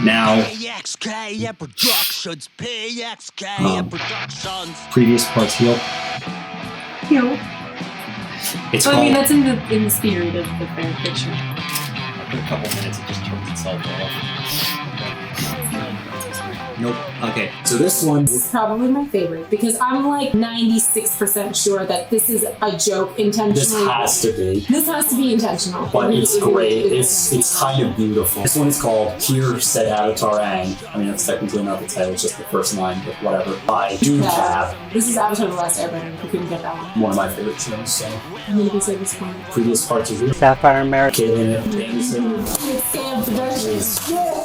Now, PXKM Productions, PXKM Productions. Previous parts heal. Heal. It's Well, called. I mean, that's in the spirit of the fan fiction. After a couple minutes, it just turns itself off. Nope. Okay, so this one. This is probably my favorite because I'm like 96% sure that this is a joke intentionally. This has to be. This has to be intentional. But it's great. It's kind of beautiful. This one is called Here Said Avatar Aang. I mean, that's technically not the title, it's just the first line, but whatever. By Dude Cap. This is Avatar: The Last Airbender. If you couldn't get that one. One of my favorite shows, so. I'm gonna be saying this one. Previous parts of Sapphire America.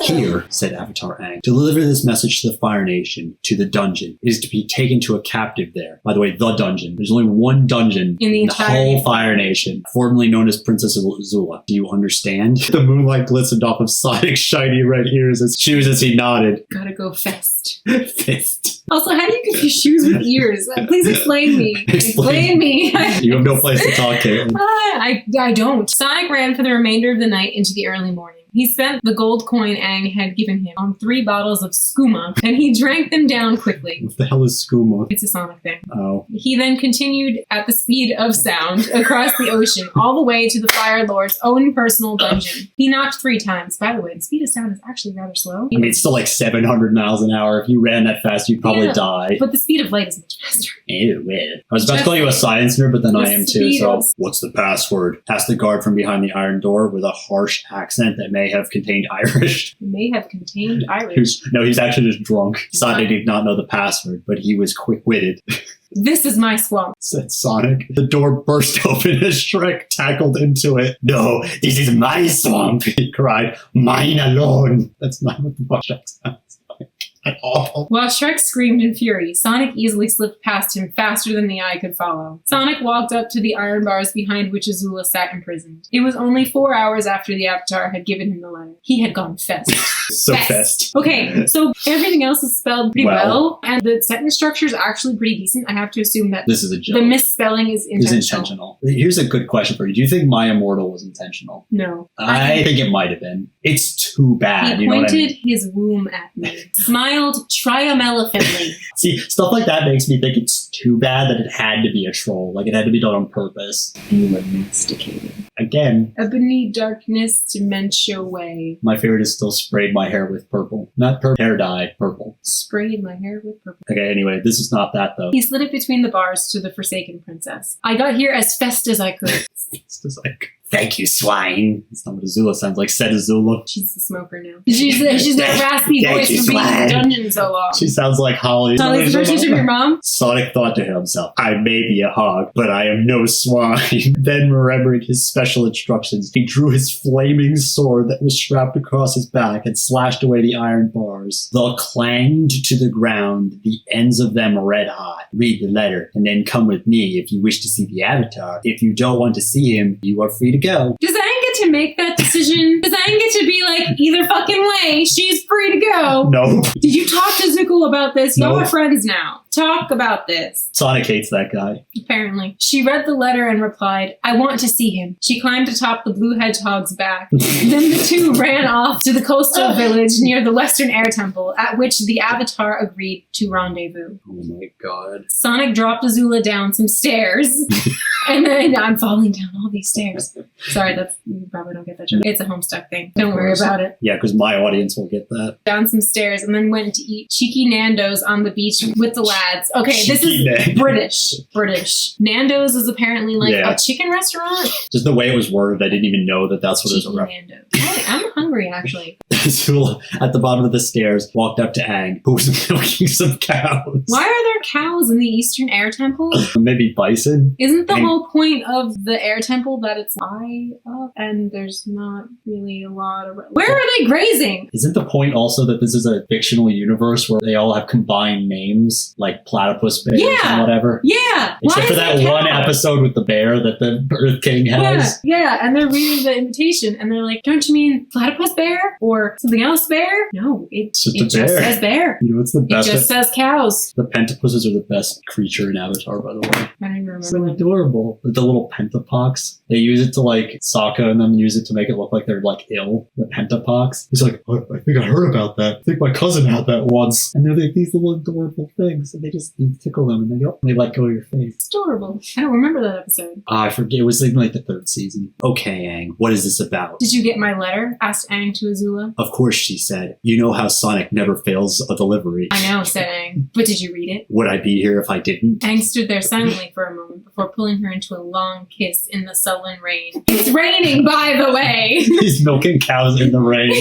Here, said Avatar Aang, deliver this message to the Fire Nation, to the dungeon. It is to be taken to a captive there. By the way, the dungeon. There's only one dungeon in the entire whole Fire Nation, formerly known as Princess Azula. Do you understand? The moonlight glistened off of Sonic's shiny red ears as he nodded. Gotta go fest. Fist. Also, how do you confuse shoes with ears? Please explain me. Explain me. You have no place to talk, Caitlin. I don't. Sonic ran for the remainder of the night into the early morning. He spent the gold coin Aang had given him on 3 bottles of skooma, and he drank them down quickly. What the hell is skooma? It's a Sonic thing. Oh. He then continued at the speed of sound across the ocean, all the way to the Fire Lord's own personal dungeon. He knocked 3 times. By the way, the speed of sound is actually rather slow. I mean, it's still like 700 miles an hour. If you ran that fast, you'd probably die. But the speed of light is much faster. Ew, weird. I was about to call you a science nerd, but then I am too, so. What's the password? Asked the guard from behind the iron door with a harsh accent that may have contained Irish. May have contained Irish. He's actually just drunk. Sonic did not know the password, but he was quick-witted. This is my swamp, said Sonic. The door burst open as Shrek tackled into it. No, this is my swamp, he cried. Mine alone. That's not what the fuck Shrek sounds like. Awful. While Shrek screamed in fury, Sonic easily slipped past him faster than the eye could follow. Sonic walked up to the iron bars behind which Azula sat imprisoned. It was only 4 hours after the Avatar had given him the letter. He had gone fest. So fest. Okay, so everything else is spelled pretty well, and the sentence structure is actually pretty decent. I have to assume that this is a joke. The misspelling is intentional. Here's a good question for you. Do you think My Immortal was intentional? No. I think it might have been. It's too bad. He you know what I pointed mean? his womb at me, smiled triumphantly. See, stuff like that makes me think it's too bad that it had to be a troll. Like, it had to be done on purpose. You were masticated. Again. Ebony darkness, dementia way. My favorite is still sprayed my hair with purple. Not purple. Hair dye. Purple. Sprayed my hair with purple. Okay, anyway, this is not that, though. He slid it between the bars to the Forsaken Princess. I got here as fast as I could. Fast as I could. Thank you, swine. That's not what Azula sounds like. Said Azula. She's a smoker now. She's got a raspy voice for being in the dungeon so long. She sounds like Holly. Holly, is the first from your mom? Sonic thought to himself, I may be a hog, but I am no swine. Then, remembering his special instructions, he drew his flaming sword that was strapped across his back and slashed away the iron bars. They clanged to the ground, the ends of them red hot. Read the letter, and then come with me if you wish to see the Avatar. If you don't want to see him, you are free to go. Does Aang get to make that decision? Does Aang get to be like, either fucking way, she's free to go? No. Did you talk to Zuko about this? Y'all No. are friends now. Talk about this. Sonic hates that guy. Apparently. She read the letter and replied, I want to see him. She climbed atop the blue hedgehog's back. Then the two ran off to the coastal village near the Western Air Temple, at which the Avatar agreed to rendezvous. Oh my god. Sonic dropped Azula down some stairs. And then I'm falling down all these stairs. Sorry, you probably don't get that joke. It's a Homestuck thing. Don't worry about it. Yeah, because my audience will get that. Down some stairs and then went to eat cheeky Nando's on the beach with the lads. Okay, this is British. Nando's is apparently like a chicken restaurant. Just the way it was worded, I didn't even know that that's what it was a reference. Nando's. I'm hungry, actually. Azula, at the bottom of the stairs, walked up to Aang, who was milking some cows. Why are there cows in the Eastern Air Temple? Maybe bison? Isn't the whole point of the Air Temple that it's high up and there's not really a lot of... Where are they grazing? Isn't the point also that this is a fictional universe where they all have combined names, like platypus bears and whatever? Yeah! Except for that one episode with the bear that the Earth King has. Yeah, and they're reading the invitation and they're like, don't you mean platypus bear? Or something else bear? No, it just says bear. You know what's the best? It just says cows. The pentapuses are the best creature in Avatar, by the way. I don't even remember. So adorable. little pentapox. They use it to like Sokka and then use it to make it look like they're like ill. The pentapox. He's like, oh, I think I heard about that. I think my cousin had that once. And they're like these little adorable things, and they just you tickle them and they let go of your face. It's adorable. I don't remember that episode. I forget. It was in like the 3rd season. Okay, Aang, what is this about? Did you get my letter? Asked Aang to Azula. Of course, she said. You know how Sonic never fails a delivery. I know, said Aang. But did you read it? Would I be here if I didn't? Aang stood there silently for a moment before pulling her into a long kiss in the sullen rain. It's raining, by the way! He's milking cows in the rain.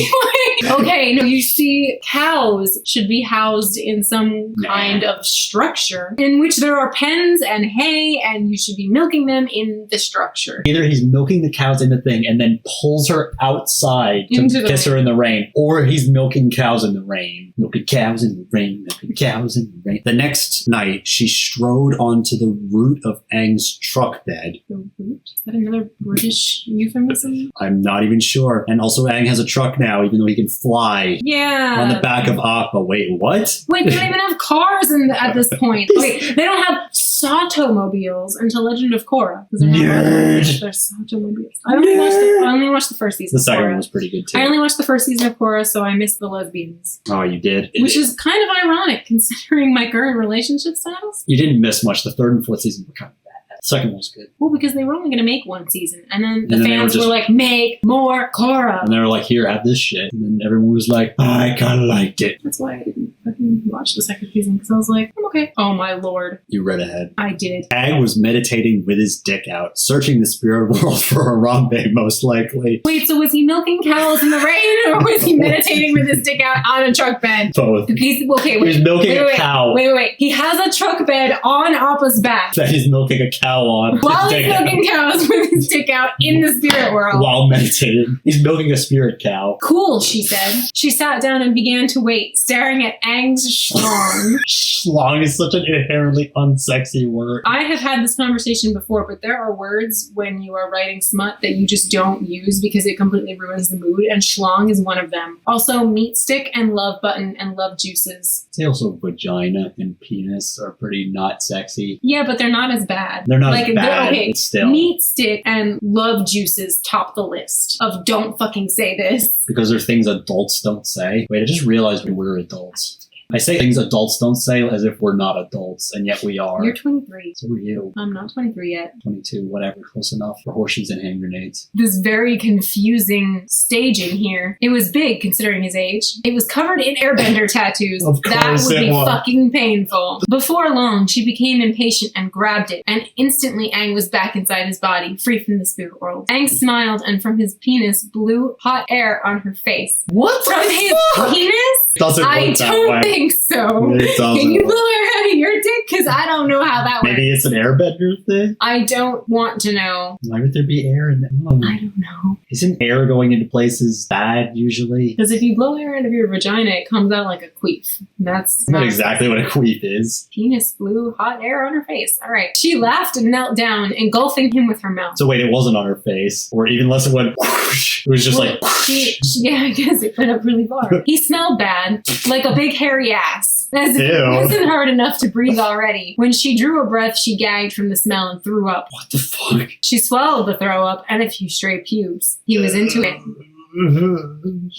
Okay, no, you see, cows should be housed in some kind of structure in which there are pens and hay, and you should be milking them in the structure. Either he's milking the cows in the thing and then pulls her outside to kiss her in the rain, or he's milking cows in the rain. Milking cows in the rain, milking cows in the rain. The next night, she strode onto the root of Aang's truck bed. The root? Is that another British euphemism? I'm not even sure. And also Aang has a truck now, even though he can fly. Yeah. On the back of Appa. Wait, what? Wait, they don't even have cars at this point. Wait, they don't have Sautomobiles until Legend of Korra. Nerd. They're Sautomobiles. I only watched the first season The of second Korra. one was pretty good too. I only watched the first season of Korra, so I missed the lesbians. Oh, you did? Which is kind of ironic, considering my current relationship status. You didn't miss much. The 3rd and 4th season were kind of bad. The second one was good. Well, because they were only going to make one season, and then the And then fans were like, make more Korra. And they were like, here, have this shit. And then everyone was like, I kind of liked it. That's why I didn't fucking watch the second season, because I was like, I'm okay. Oh my lord. You read ahead. I did. Aang was meditating with his dick out, searching the spirit world for Harambe, most likely. Wait, so was he milking cows in the rain, or was he meditating with his dick out on a truck bed? Both. He was milking a cow. Wait. He has a truck bed on Appa's back. That he's milking a cow on. While he's milking cows with his dick out in the spirit world. While meditating. He's milking a spirit cow. Cool, she said. She sat down and began to wait, staring at Aang's schlong. Schlong is such an inherently unsexy word. I have had this conversation before, but there are words when you are writing smut that you just don't use because it completely ruins the mood, and schlong is one of them. Also, meat stick and love button and love juices. Say also vagina and penis are pretty not sexy. Yeah, but they're not as bad. They're not as bad, okay, but still. Meat stick and love juices top the list of don't fucking say this. Because they're things adults don't say. Wait, I just realized we're adults. I say things adults don't say as if we're not adults, and yet we are. You're 23. So are you. I'm not 23 yet. 22, whatever, close enough for horseshoes and hand grenades. This very confusing staging here. It was big considering his age. It was covered in airbender tattoos. Of course that would it be was. fucking painful. Before long, she became impatient and grabbed it, and instantly Aang was back inside his body, free from the spirit world. Aang smiled, and from his penis blew hot air on her face. What From his penis? Doesn't I work that don't way. think so. It doesn't Can you work. blow air out of your dick? Because I don't know how that works. Maybe it's an airbender thing? I don't want to know. Why would there be air in that? I don't know. Isn't air going into places bad usually? Because if you blow air out of your vagina, it comes out like a queef. That's Not exactly what a queef is. Penis blew hot air on her face. All right. She laughed and knelt down, engulfing him with her mouth. So wait, it wasn't on her face. Or even less it went whoosh. It was just Well, like whoosh. yeah, I guess it went up really far. He smelled bad, like a big hairy ass. As if it Ew. wasn't hard enough to breathe already. When she drew a breath, she gagged from the smell and threw up. What the fuck? She swallowed the throw up and a few stray pubes. He was into it.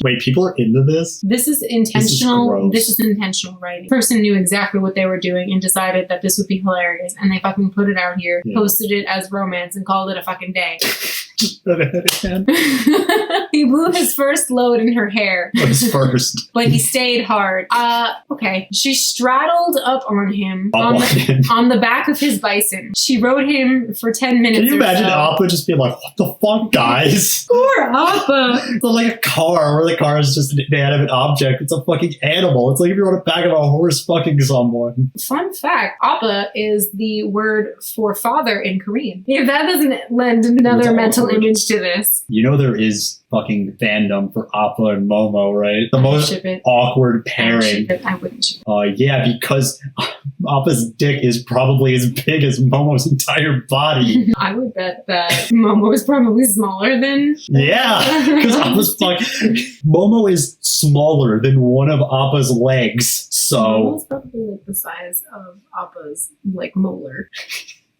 Wait, people are into this? This is intentional. gross. This is intentional writing. The person knew exactly what they were doing and decided that this would be hilarious, and they fucking put it out here, Yeah. posted it as romance, and called it a fucking day. Again. He blew his first load in her hair, What's first? but he stayed hard. Okay. She straddled up on him Can on the back of his bison. She rode him for 10 minutes. you or imagine so. Appa just being like, what the fuck, guys? Poor Appa. It's not like a car, where the car is just an inanimate object. It's a fucking animal. It's like if you're on the back of a horse fucking someone. Fun fact, Appa is the word for father in Korean. If that doesn't lend another That's mental awkward. image to this. You know there is fucking fandom for Appa and Momo, right? The I most ship it. awkward I pairing. ship it. I wouldn't ship it. Yeah, because Appa's dick is probably as big as Momo's entire body. I would bet that Momo is probably smaller than... Yeah, because Appa's Momo is smaller than one of Appa's legs. So Momo's probably like the size of Appa's like molar.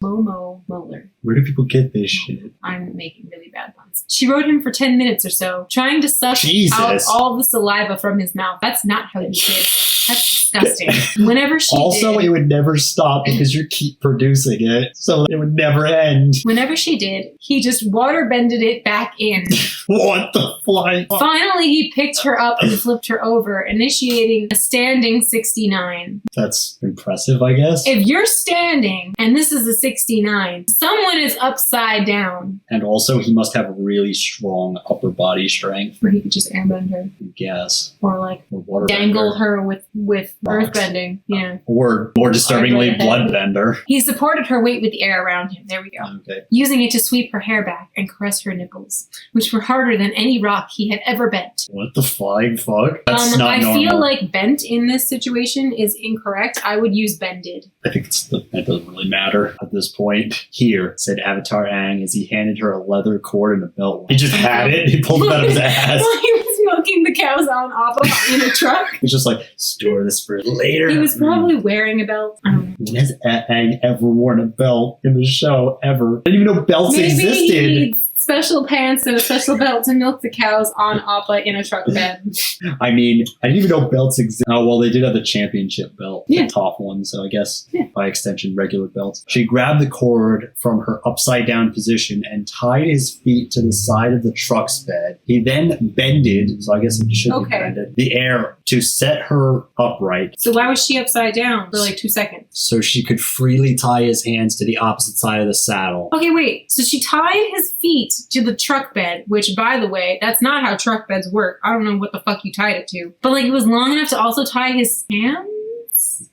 Momo Molar. Where do people get this shit? I'm making really bad puns. She rode him for 10 minutes or so, trying to suck out all the saliva from his mouth. That's not how you kiss. That's disgusting. Whenever she Also, did, it would never stop because you keep producing it, so it would never end. whenever she did, he just water-bended it back in. What the flying fuck? Finally, he picked her up and flipped her over, initiating a standing 69. That's impressive, I guess. If you're standing and this is a 69, someone is upside down. And also, he must have really strong upper body strength, Or he could just airbend her. I guess. Or like Or water dangle bender. her with Rocks. earthbending. Yeah. Or, more disturbingly, Or like a bloodbender. He supported her weight with the air around him. There we go. Okay. Using it to sweep her hair back and caress her nipples, which were harder than any rock he had ever bent. What the flying fuck? That's not I normal. feel like bent in this situation is incorrect. I would use bended. I think that doesn't really matter at this point. Here, said Avatar Aang as he handed her a leather cord and a belt. He just had it. He pulled it out of his ass. While he was milking the cows on Appa in a truck. He's just like, store this for later. He was probably wearing a belt. I don't know. When has Aang ever worn a belt in the show, ever? I didn't even know belts Maybe he existed. needs special pants and a special belt to milk the cows on Appa in a truck bed. I mean, I didn't even know belts exist. Oh, well, they did have the championship belt, Yeah. the top one, so I guess Yeah. by extension, regular belts. She grabbed the cord from her upside down position and tied his feet to the side of the truck's bed. He then bended, so I guess it should be Okay. bended, the air to set her upright So why was she upside down for like 2 seconds? so she could freely tie his hands to the opposite side of the saddle. Okay, wait. So she tied his feet to the truck bed, which, by the way, that's not how truck beds work. I don't know what the fuck you tied it to. But, like, it was long enough to also tie his hands?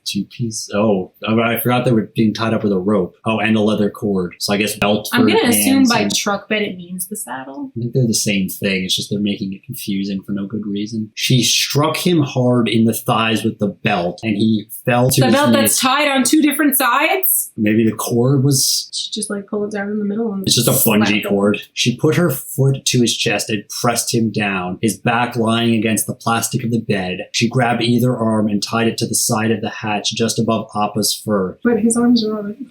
Two-piece. Oh, I forgot they were being tied up with a rope. Oh, and a leather cord. So I guess belt for I'm going to hands assume by and- truck bed it means the saddle. I think they're the same thing. It's just they're making it confusing for no good reason. She struck him hard in the thighs with the belt, and he fell to The his belt knees. that's tied on 2 different sides? Maybe the cord was... She just, like, pull it down in the middle and It's just a slap bungee it. cord. She put her foot to his chest and pressed him down, his back lying against the plastic of the bed. She grabbed either arm and tied it to the side of the hatch just above Appa's fur. But his arms are already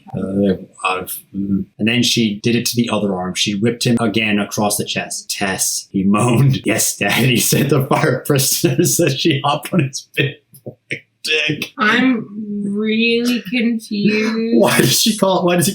tied. And then she did it to the other arm. She whipped him again across the chest. Tess, he moaned. Yes, Daddy, said the fire prisoner as she hopped on his big boy dick. I'm really confused. Why does he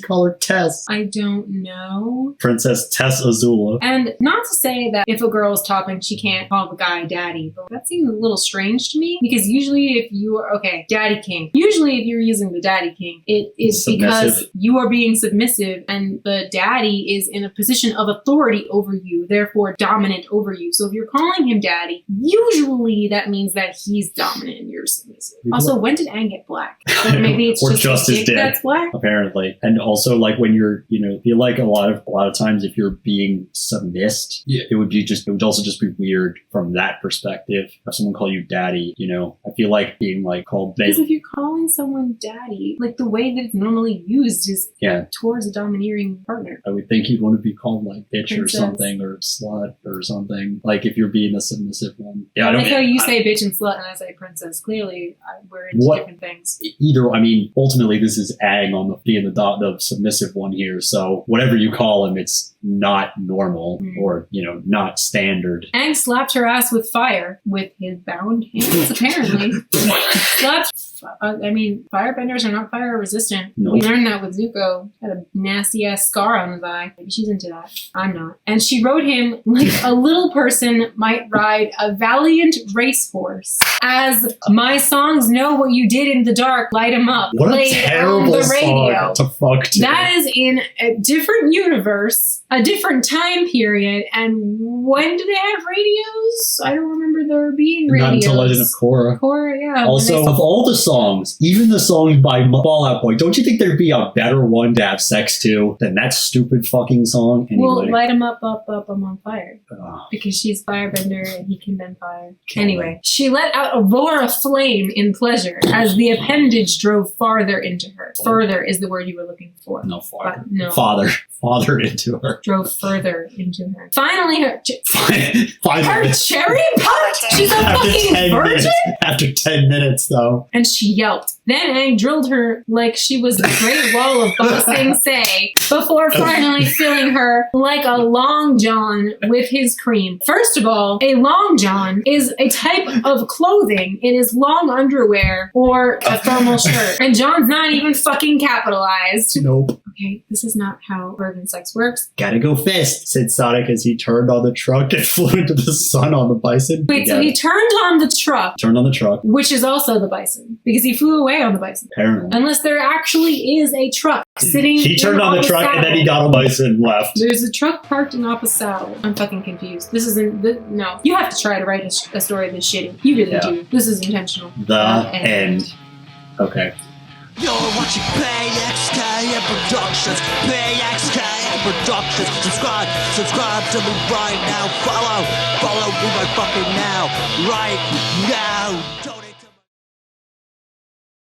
call her Tess? I don't know. Princess Tess Azula. And not to say that if a girl is topping, she can't call the guy daddy, but that seems a little strange to me because usually if you are, okay, daddy king, usually if you're using the daddy king, it is because Submissive. you are being submissive and the daddy is in a position of authority over you, therefore dominant over you. So if you're calling him daddy, usually that means that he's dominant and you're submissive. Also, when did Aang get black? Like maybe it's Or just just his his dick dick. that's black? Apparently. And also, like, when you're, feel like a lot of times if you're being submissed, it would also just be weird from that perspective. If someone call you daddy, I feel like being like called Because if you're calling someone daddy, like the way that it's normally used is towards a domineering partner. I would think you'd want to be called like bitch Princess. or something, or slut or something. Like if you're being the submissive one. I like how you say bitch and slut and I say princess. Clearly, we're into different things. Ultimately, this is Aang on being the submissive one here. So whatever you call him, it's not normal or, not standard. Aang slapped her ass with fire with his bound hands, apparently. Firebenders are not fire resistant. Nope. We learned that with Zuko. Had a nasty ass scar on his eye. Maybe she's into that. I'm not. And she rode him like a little person might ride a valiant racehorse. As my songs know what you did in the dark, light 'em up. What a played terrible on the song radio. to fuck to. That is in a different universe, a different time period, and when do they have radios? I don't remember there being radios. Not until Legend of Korra. Korra, yeah. Also, of all the songs, even the song by Fall Out Boy, don't you think there'd be a better one to have sex to than that stupid fucking song? Well, Anyway. light him up, I'm on fire. Ugh. Because she's firebender and he can bend fire. Anyway, she let out a roar of flame in pleasure as the appendage drove farther into her. Further is the word you were looking for. No, father. But no. Father into her. Drove further into her. Finally, her Finally. cherry pie? She's a After fucking 10 virgin? minutes. After 10 minutes, though. And she she yelped. Then Aang drilled her like she was the Great Wall of Ba Sing Se before finally filling her like a long john with his cream. First of all, a long john is a type of clothing. It is long underwear or a thermal shirt. And john's not even fucking capitalized. Nope. Okay, this is not how virgin sex works. Gotta go fist, said Sonic as he turned on the truck and flew into the sun on the bison. Wait, so he turned on the truck, Turned on the truck. which is also the bison, because he flew away on the bison. Apparently. Unless there actually is a truck sitting He turned in on the Appa's truck and then he saddle. got a bison and left. There's a truck parked in Appa's saddle. I'm fucking confused. This isn't, no. You have to try to write a story this shitty. You really Yeah. do. This is intentional. The end. Okay. You're watching PXKM Productions. PXKM Productions. Subscribe to me right now. Follow me right fucking now. Right now. Don't